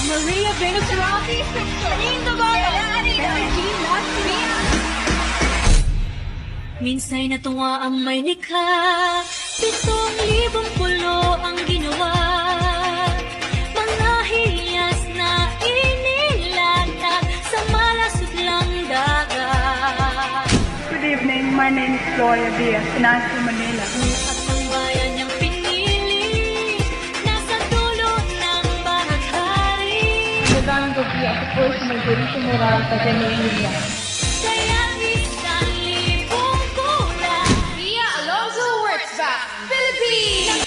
Maria Venezuela, Anita Barra, Minsay natuwa ang may likha, 7,000 pulo ang ginawa. Mga hiyas na inilatag sa malasot lang dagat. Good evening, my name is Gloria Diaz, Nasa Manila. At ang bayan niyang pinili, nasa dulo ng bahaghari. Magandang gabi ako po sa Margarita Moral sa Genuina. Kaya isang libong kulang, Pia Alonso Works back, Philippines!